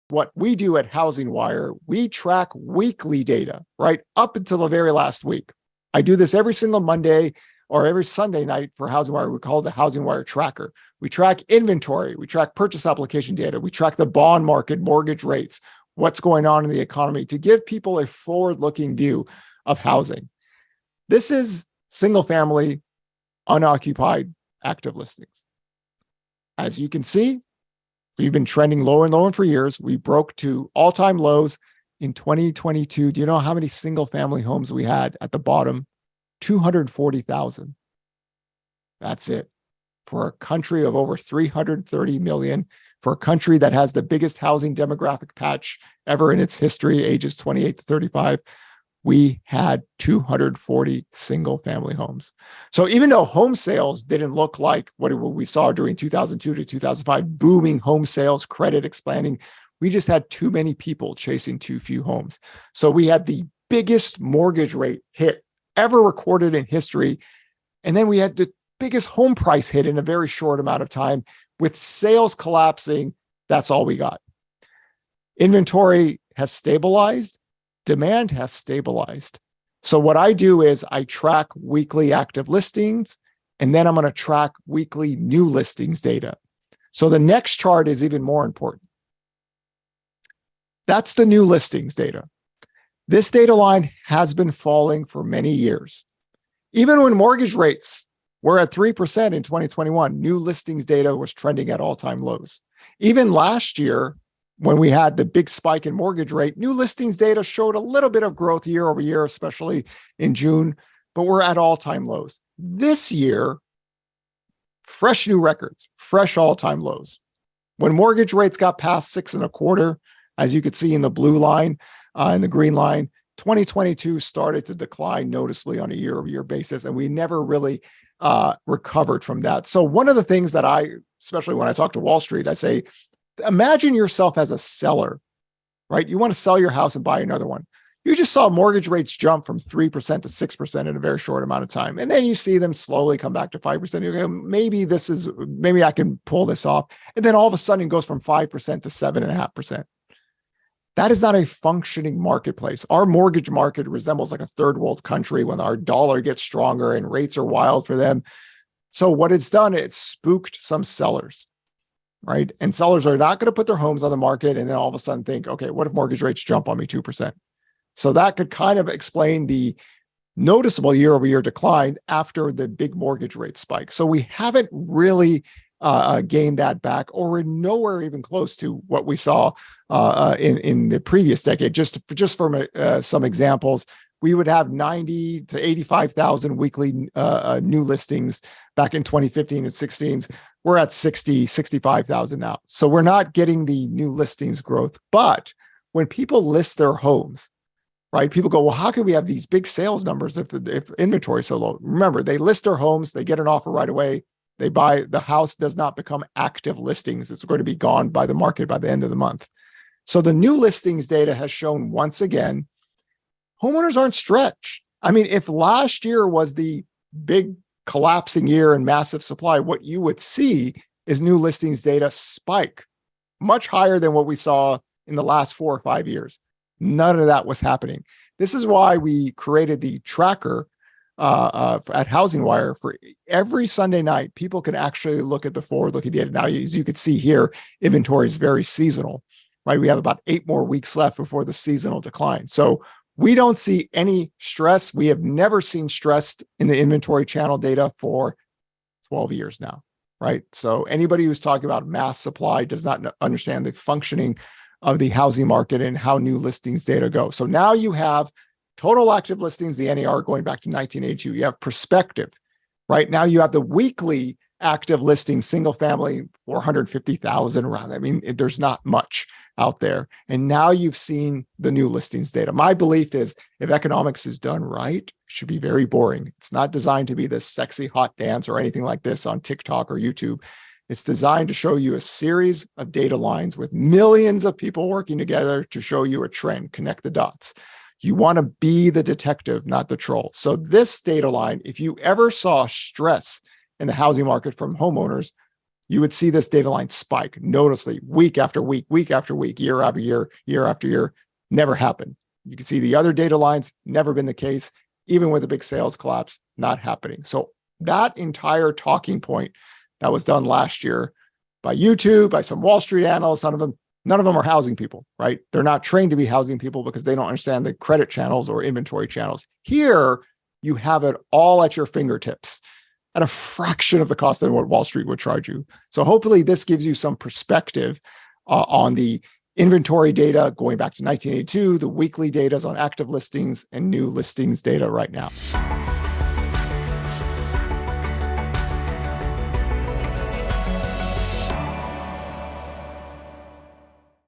what we do at Housing Wire, we track weekly data, right? Up until the very last week. I do this every single Monday or every Sunday night for Housing Wire. We call it the Housing Wire Tracker. We track inventory, we track purchase application data, we track the bond market, mortgage rates, what's going on in the economy to give people a forward-looking view of housing. This is single-family, unoccupied, active listings. As you can see, we've been trending lower and lower for years. We broke to all-time lows in 2022. Do you know how many single-family homes we had at the bottom? 240,000. That's it. For a country of over 330 million, for a country that has the biggest housing demographic patch ever in its history, ages 28 to 35, we had 240 single-family homes. So even though home sales didn't look like what we saw during 2002 to 2005, booming home sales, credit expanding, we just had too many people chasing too few homes. So we had the biggest mortgage rate hit ever recorded in history. And then we had the biggest home price hit in a very short amount of time with sales collapsing. That's all we got. Inventory has stabilized. Demand has stabilized. So what I do is I track weekly active listings, and then I'm going to track weekly new listings data. So the next chart is even more important. That's the new listings data. This data line has been falling for many years. Even when mortgage rates were at 3% in 2021, new listings data was trending at all-time lows. Even last year, when we had the big spike in mortgage rate, new listings data showed a little bit of growth year over year, especially in June, but we're at all-time lows. This year, fresh new records, fresh all-time lows. When mortgage rates got past 6.25%, as you could see in the blue line and the green line, 2022 started to decline noticeably on a year-over-year basis, and we never really recovered from that. So one of the things that especially when I talk to Wall Street, I say, imagine yourself as a seller, right? You want to sell your house and buy another one. You just saw mortgage rates jump from 3% to 6% in a very short amount of time. And then you see them slowly come back to 5%. You go, maybe I can pull this off. And then all of a sudden it goes from 5% to 7.5%. That is not a functioning marketplace. Our mortgage market resembles like a third world country when our dollar gets stronger and rates are wild for them. So what it's done, it's spooked some sellers, right? And sellers are not going to put their homes on the market and then all of a sudden think, okay, what if mortgage rates jump on me 2%? So that could kind of explain the noticeable year-over-year decline after the big mortgage rate spike. So we haven't really gained that back, or we're nowhere even close to what we saw in the previous decade. Just from some examples, we would have 90 to 85,000 weekly new listings back in 2015 and 16. We're at 60, 65,000 now. So we're not getting the new listings growth. But when people list their homes, right, people go, well, how can we have these big sales numbers if inventory is so low? Remember, they list their homes, they get an offer right away. They buy, the house does not become active listings. It's going to be gone by the market by the end of the month. So the new listings data has shown once again, homeowners aren't stretched. I mean, if last year was the big collapsing year and massive supply, what you would see is new listings data spike much higher than what we saw in the last 4 or 5 years. None of that was happening. This is why we created the tracker at Housing Wire. For every Sunday night, people can actually look at the forward-looking data. Now, as you can see here, inventory is very seasonal, right? We have about 8 more weeks left before the seasonal decline. So we don't see any stress. We have never seen stress in the inventory channel data for 12 years now, right? So anybody who's talking about mass supply does not understand the functioning of the housing market and how new listings data go. So now you have total active listings, the NAR going back to 1982. You have perspective, right? Now you have the weekly active listings, single family, 450,000 around. I mean, there's not much out there. And now you've seen the new listings data. My belief is if economics is done right, it should be very boring. It's not designed to be this sexy hot dance or anything like this on TikTok or YouTube. It's designed to show you a series of data lines with millions of people working together to show you a trend, connect the dots. You want to be the detective, not the troll. So this data line, if you ever saw stress in the housing market from homeowners, you would see this data line spike noticeably week after week, week after week, year after year, year after year. Never happened. You can see the other data lines, never been the case, even with a big sales collapse, not happening. So that entire talking point that was done last year by YouTube, by some Wall Street analysts, none of them are housing people, right? They're not trained to be housing people because they don't understand the credit channels or inventory channels. Here, you have it all at your fingertips at a fraction of the cost of what Wall Street would charge you. So hopefully this gives you some perspective on the inventory data going back to 1982, the weekly data on active listings and new listings data right now.